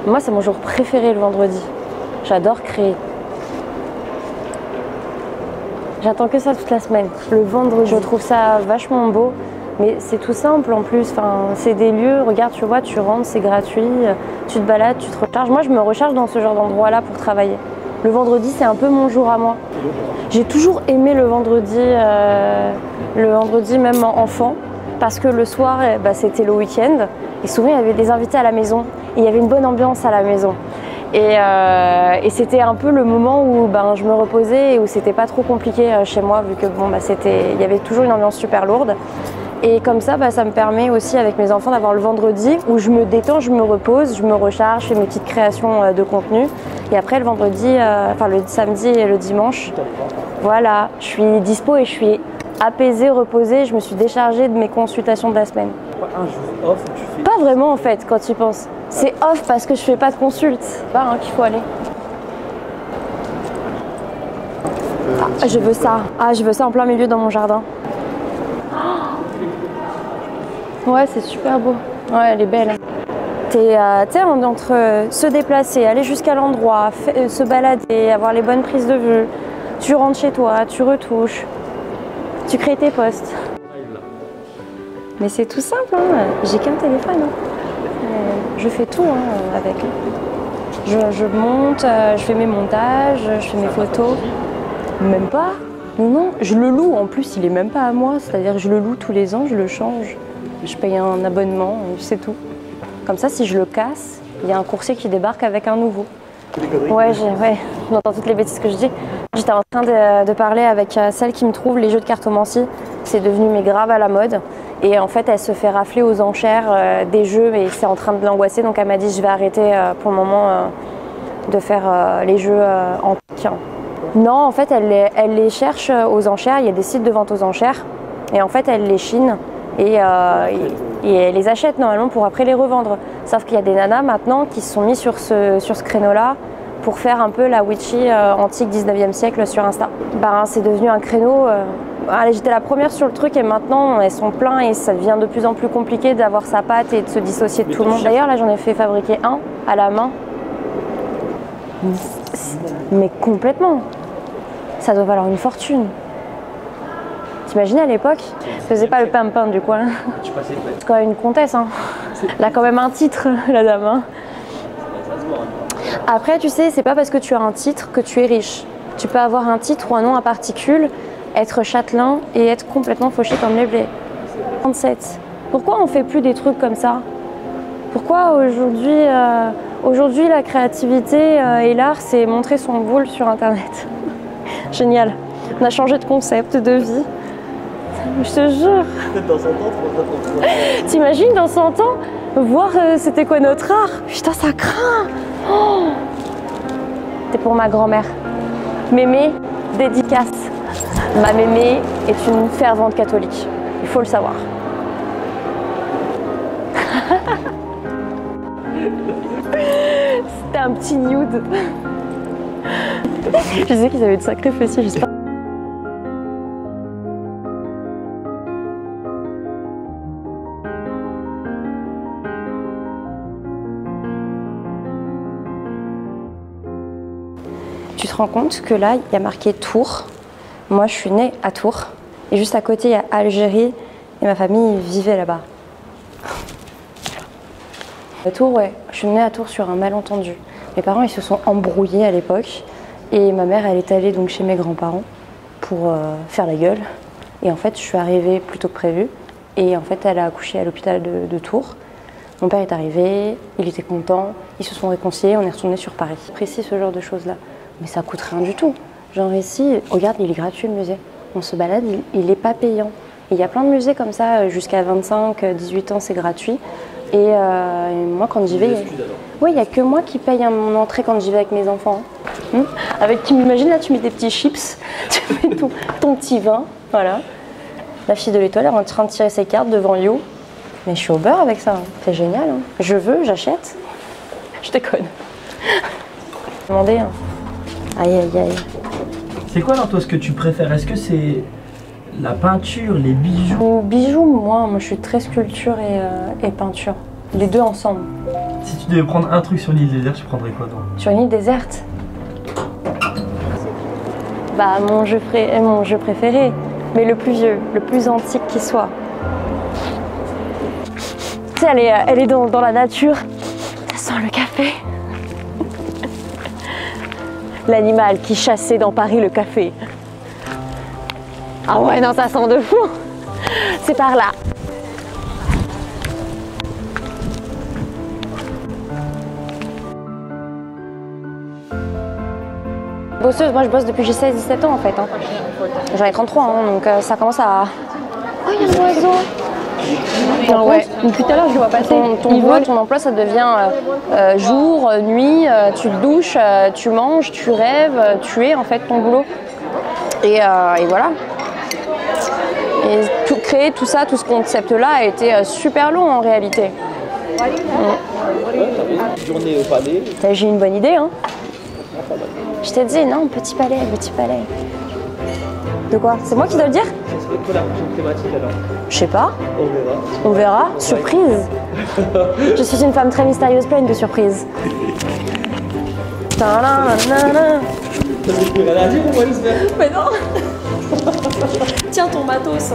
Moi, c'est mon jour préféré le vendredi. J'adore créer. J'attends que ça toute la semaine. Le vendredi, je trouve ça vachement beau. Mais c'est tout simple en plus. Enfin, c'est des lieux, regarde, tu vois, tu rentres, c'est gratuit. Tu te balades, tu te recharges. Moi, je me recharge dans ce genre d'endroit-là pour travailler. Le vendredi, c'est un peu mon jour à moi. J'ai toujours aimé le vendredi même enfant. Parce que le soir, c'était le week-end. Et souvent, il y avait des invités à la maison. Et il y avait une bonne ambiance à la maison. Et c'était un peu le moment où je me reposais et où c'était pas trop compliqué chez moi, vu que il y avait toujours une ambiance super lourde. Et comme ça, ça me permet aussi avec mes enfants d'avoir le vendredi où je me détends, je me repose, je me recharge, je fais mes petites créations de contenu. Et après le vendredi, le samedi et le dimanche, voilà, je suis dispo et je suis apaisée, reposée, je me suis déchargée de mes consultations de la semaine. Un jour off où tu fais... Pas vraiment en fait quand tu y penses. C'est off parce que je fais pas de consulte. Qu'il faut aller. Je veux ça. Ah, je veux ça en plein milieu dans mon jardin. Ouais, c'est super beau. Ouais, elle est belle. T'es entre se déplacer, aller jusqu'à l'endroit, se balader, avoir les bonnes prises de vue. Tu rentres chez toi, tu retouches, tu crées tes posts. Mais c'est tout simple, hein. J'ai qu'un téléphone. Je fais tout avec. Je monte, je fais mes montages, je fais mes photos. Même pas. Non, je le loue. En plus, il est même pas à moi. C'est-à-dire que je le loue tous les ans, je le change. Je paye un abonnement, c'est tout. Comme ça, si je le casse, il y a un coursier qui débarque avec un nouveau. Ouais, j'entends toutes les bêtises que je dis. J'étais en train de parler avec celle qui me trouve les jeux de cartomancie. C'est devenu mais grave à la mode. Et en fait, elle se fait rafler aux enchères des jeux et c'est en train de l'angoisser. Donc elle m'a dit, je vais arrêter pour le moment de faire les jeux antiques. Non, en fait, elle les cherche aux enchères. Il y a des sites de vente aux enchères. Et en fait, elle les chine. Et elle les achète normalement pour après les revendre. Sauf qu'il y a des nanas maintenant qui se sont mis sur ce créneau-là pour faire un peu la witchy antique 19e siècle sur Insta. C'est devenu un créneau. Allez, j'étais la première sur le truc et maintenant elles sont pleins et ça devient de plus en plus compliqué d'avoir sa patte et de se dissocier de tout le monde. D'ailleurs là j'en ai fait fabriquer un à la main. Mais complètement. Ça doit valoir une fortune. T'imagines à l'époque, je faisais pas le pimpin du coin. C'est quand même une comtesse, hein. Elle a quand même un titre, la dame. Hein. Après, tu sais, c'est pas parce que tu as un titre que tu es riche. Tu peux avoir un titre ou un nom à particules, être châtelain et être complètement fauché comme les blés. 37. Pourquoi on fait plus des trucs comme ça? Pourquoi aujourd'hui la créativité et l'art, c'est montrer son boule sur Internet? Génial. On a changé de concept de vie. Je te jure. Peut-être dans 100 ans, t'imagines dans 100 ans, voir c'était quoi notre art? Putain, ça craint. Oh, c'est pour ma grand-mère. Mémé, dédicace. Ma mémé est une fervente catholique. Il faut le savoir. C'était un petit nude. Je sais qu'ils avaient de sacrés fessiers, j'espère. Tu te rends compte que là, il y a marqué Tours. Moi, je suis née à Tours. Et juste à côté, il y a Algérie. Et ma famille vivait là-bas. À Tours, ouais. Je suis née à Tours sur un malentendu. Mes parents, ils se sont embrouillés à l'époque. Et ma mère, elle est allée donc chez mes grands-parents pour faire la gueule. Et en fait, je suis arrivée plus tôt que prévu. Et en fait, elle a accouché à l'hôpital de Tours. Mon père est arrivé, il était content. Ils se sont réconciliés, on est retourné sur Paris. J'apprécie ce genre de choses-là. Mais ça coûte rien du tout. Genre ici, regarde, il est gratuit le musée. On se balade, il n'est pas payant. Il y a plein de musées comme ça, jusqu'à 25, 18 ans, c'est gratuit. Et moi, quand j'y vais, oui, il n'y a que moi qui paye mon entrée quand j'y vais avec mes enfants. Avec, tu m'imagines, là, tu mets des petits chips, tu mets ton petit vin, voilà. La fille de l'étoile, elle est en train de tirer ses cartes devant You. Mais je suis au beurre avec ça, c'est génial. Hein. Je veux, j'achète. Je déconne. Demandez. Hein. Aïe, aïe, aïe. C'est quoi alors toi ce que tu préfères? Est-ce que c'est la peinture, les bijoux? Bijoux, moi je suis très sculpture et peinture. Les deux ensemble. Si tu devais prendre un truc sur l'île déserte, tu prendrais quoi, toi? Sur une île déserte? Bah, mon jeu préféré, mais le plus vieux, le plus antique qui soit. Tu sais, elle est dans la nature. Ça sent le café. L'animal qui chassait dans Paris le café. Ah ouais, non, ça sent de fou. C'est par là. Bosseuse, moi je bosse depuis que j'ai 16-17 ans en fait. Hein. J'en ai 33, hein, donc ça commence à... Oh, il y a un oiseau. Ah ouais, depuis tout à l'heure je le vois passer. Ton boulot, ton emploi, ça devient jour, nuit, tu te douches, tu manges, tu rêves, tu es en fait ton boulot. Et voilà. Et créer tout ça, tout ce concept-là a été super long en réalité. Journée au palais. J'ai une bonne idée, hein. Je t'ai dit, non, petit palais, petit palais. De quoi? C'est moi qui dois le dire? C'est quoi la prochaine thématique alors? Je sais pas. On verra. On verra. Surprise. Je suis une femme très mystérieuse, pleine de surprises. Ta-da-na-na-na. T'as plus rien à dire, on va le faire. Mais non. Tiens ton matos.